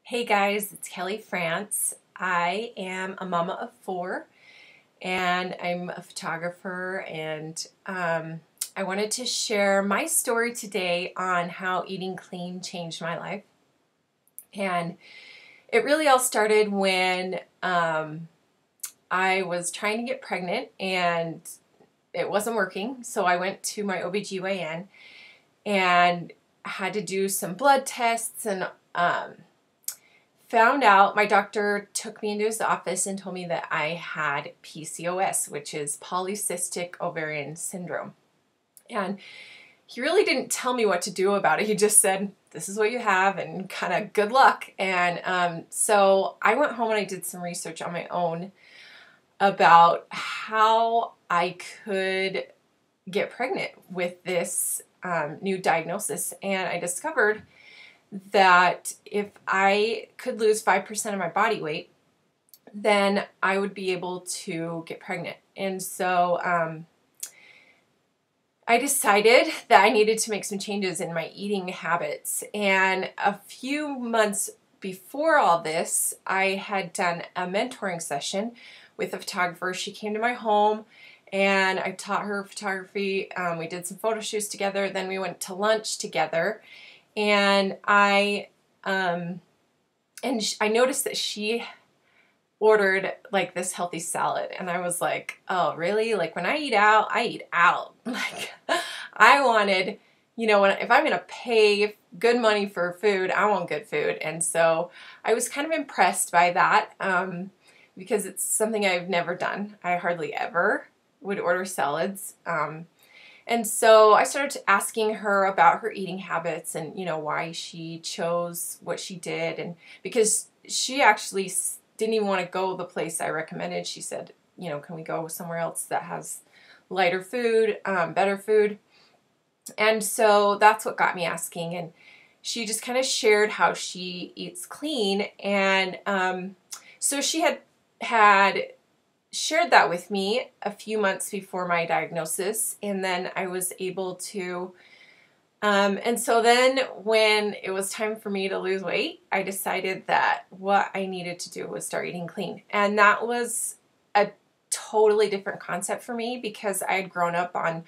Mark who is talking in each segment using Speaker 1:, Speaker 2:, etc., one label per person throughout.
Speaker 1: Hey guys, it's Kelly France. I am a mama of four and I'm a photographer, and I wanted to share my story today on how eating clean changed my life. And it really all started when I was trying to get pregnant and it wasn't working. So I went to my OBGYN and had to do some blood tests and found out, my doctor took me into his office and told me that I had PCOS, which is polycystic ovarian syndrome. And he really didn't tell me what to do about it. He just said, this is what you have and kind of good luck. And so I went home and I did some research on my own about how I could get pregnant with this new diagnosis. And I discovered that if I could lose 5% of my body weight, then I would be able to get pregnant. And so I decided that I needed to make some changes in my eating habits. And a few months before all this, I had done a mentoring session with a photographer. She came to my home and I taught her photography. We did some photo shoots together. Then we went to lunch together. And I noticed that she ordered like this healthy salad, and I was like, oh really? Like when I eat out, I eat out. Like I wanted, if I'm gonna pay good money for food, I want good food. And so I was kind of impressed by that because it's something I've never done. I hardly ever would order salads. And so I started asking her about her eating habits and, why she chose what she did. And because she actually didn't even want to go the place I recommended. She said, can we go somewhere else that has lighter food, better food? And so that's what got me asking. And she just kind of shared how she eats clean. And so she had shared that with me a few months before my diagnosis, and then I was able to and so then when it was time for me to lose weight, I decided that what I needed to do was start eating clean. And that was a totally different concept for me because I had grown up on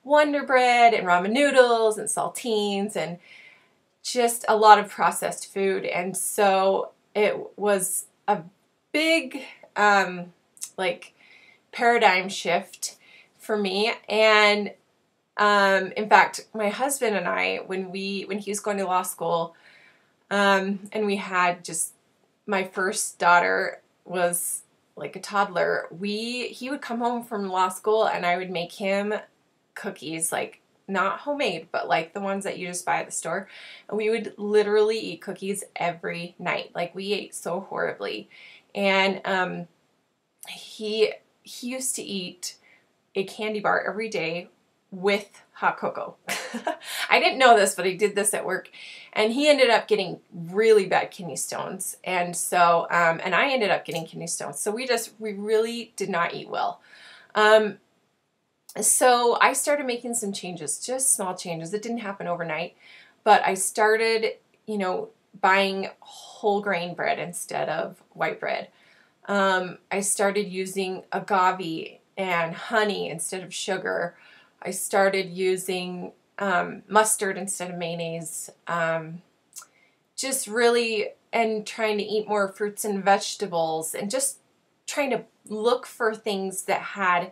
Speaker 1: Wonder Bread and ramen noodles and saltines and just a lot of processed food. And so it was a big paradigm shift for me. And in fact, my husband and I, when he was going to law school, and we had just, my first daughter was like a toddler, he would come home from law school and I would make him cookies, like not homemade, but like the ones that you just buy at the store. And we would literally eat cookies every night. Like we ate so horribly. And he used to eat a candy bar every day with hot cocoa. I didn't know this, but he did this at work, and he ended up getting really bad kidney stones. And so, and I ended up getting kidney stones. So we really did not eat well. So I started making some changes, just small changes. It didn't happen overnight, but I started, buying whole grain bread instead of white bread. I started using agave and honey instead of sugar. I started using mustard instead of mayonnaise. Just really, and trying to eat more fruits and vegetables, and just trying to look for things that had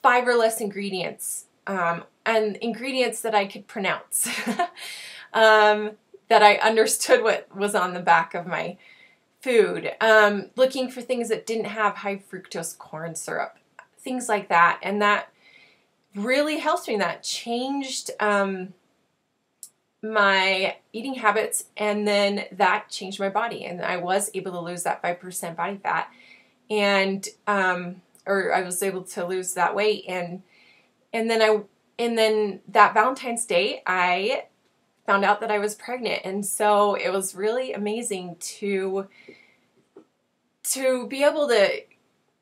Speaker 1: 5 or less ingredients, and ingredients that I could pronounce, that I understood what was on the back of my food, looking for things that didn't have high fructose corn syrup, things like that. And that really helped me. That changed my eating habits, and then that changed my body, and I was able to lose that 5% body fat, and or I was able to lose that weight, and then that Valentine's Day I found out that I was pregnant. And so it was really amazing to be able to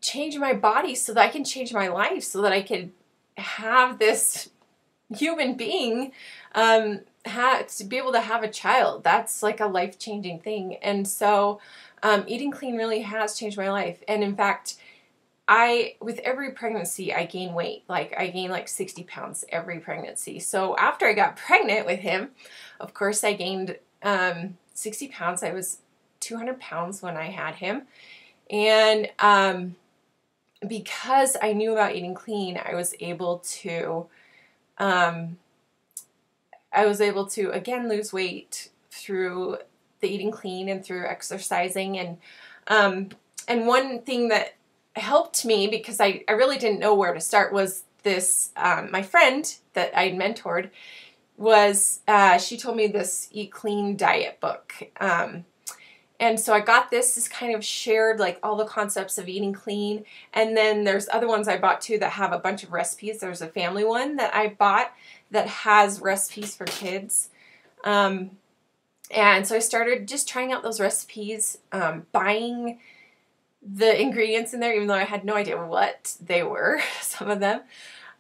Speaker 1: change my body so that I can change my life, so that I could have this human being to be able to have a child. That's like a life-changing thing. And so eating clean really has changed my life. And in fact, with every pregnancy, I gain weight. Like I gain like 60 pounds every pregnancy. So after I got pregnant with him, of course I gained 60 pounds. I was 200 pounds when I had him. And because I knew about eating clean, I was able to again lose weight through the eating clean and through exercising. And one thing that helped me, because I really didn't know where to start, was this my friend that I mentored she told me this Eat Clean diet book. And so I got this kind of shared like all the concepts of eating clean. And then there's other ones I bought too that have a bunch of recipes. There's a family one that I bought that has recipes for kids. And so I started just trying out those recipes, buying the ingredients in there, even though I had no idea what they were, some of them.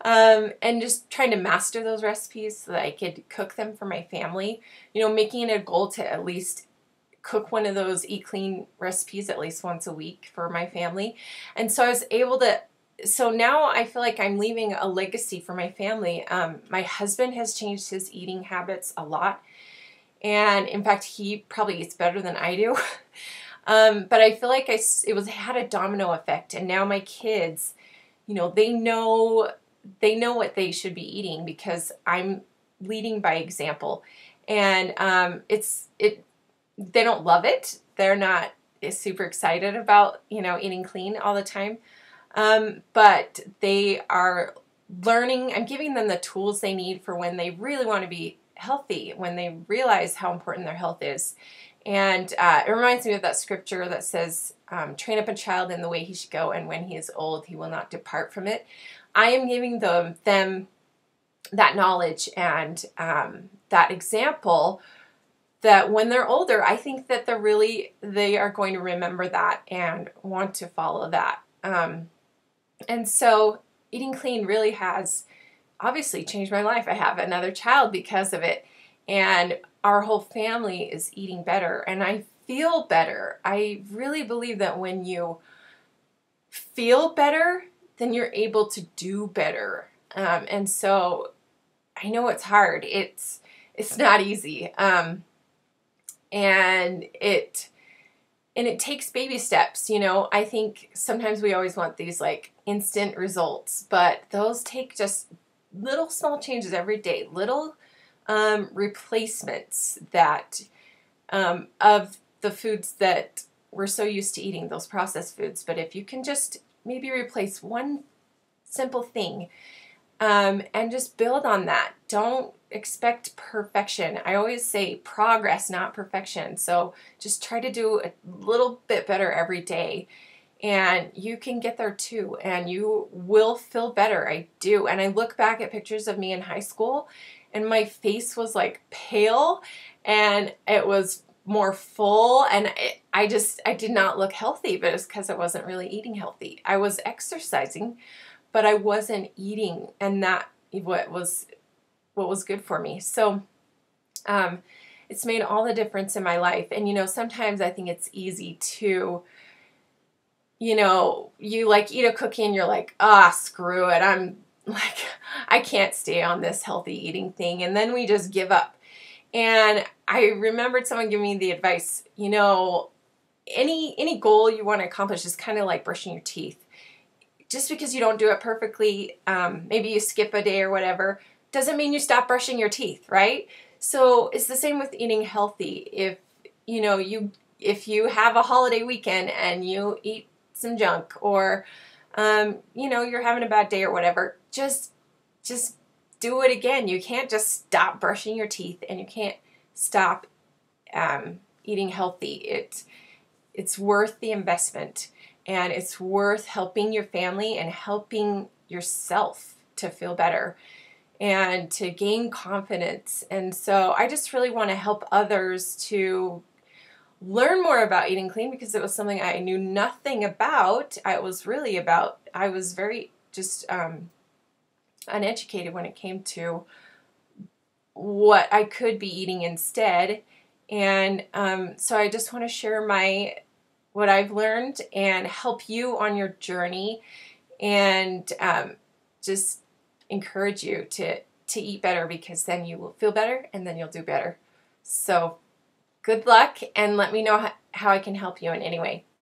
Speaker 1: And just trying to master those recipes so that I could cook them for my family. You know, making it a goal to at least cook one of those Eat Clean recipes at least once a week for my family. And so I was able to, so now I feel like I'm leaving a legacy for my family. My husband has changed his eating habits a lot. And in fact, he probably eats better than I do. But I feel like it had a domino effect. And now my kids, you know, they know what they should be eating because I'm leading by example. And they don't love it. They're not super excited about, you know, eating clean all the time. But they are learning. I'm giving them the tools they need for when they really want to be healthy, when they realize how important their health is. And it reminds me of that scripture that says, train up a child in the way he should go, and when he is old, he will not depart from it. I am giving them that knowledge and that example that when they're older, I think that they are going to remember that and want to follow that. And so eating clean really has obviously changed my life. I have another child because of it. And our whole family is eating better. And I feel better. I really believe that when you feel better, then you're able to do better. And so I know it's hard. It's not easy. And it takes baby steps, you know. I think sometimes we always want these like instant results, but those take just little small changes every day, little replacements that of the foods that we're so used to eating, those processed foods. But if you can just maybe replace one simple thing and just build on that. Don't expect perfection. I always say progress, not perfection. So just try to do a little bit better every day. And you can get there too. And you will feel better. I do. And I look back at pictures of me in high school and my face was like pale and it was more full. And I did not look healthy, but it's because I wasn't really eating healthy. I was exercising, but I wasn't eating. And that what was good for me. So it's made all the difference in my life. And, you know, sometimes I think it's easy to, you know, you like eat a cookie and you're like, screw it. I'm like, I can't stay on this healthy eating thing. And then we just give up. And I remembered someone giving me the advice, you know, any goal you want to accomplish is kind of like brushing your teeth. Just because you don't do it perfectly, maybe you skip a day or whatever, doesn't mean you stop brushing your teeth, right? So it's the same with eating healthy. If you have a holiday weekend and you eat some junk, or you know, you're having a bad day or whatever, just do it again. You can't just stop brushing your teeth, and you can't stop eating healthy. It's worth the investment, and it's worth helping your family and helping yourself to feel better and to gain confidence. And so I just really want to help others to learn more about eating clean, because it was something I knew nothing about. I was very just uneducated when it came to what I could be eating instead. And so I just want to share what I've learned and help you on your journey, and just encourage you to eat better, because then you will feel better and then you'll do better. So good luck, and let me know how I can help you in any way.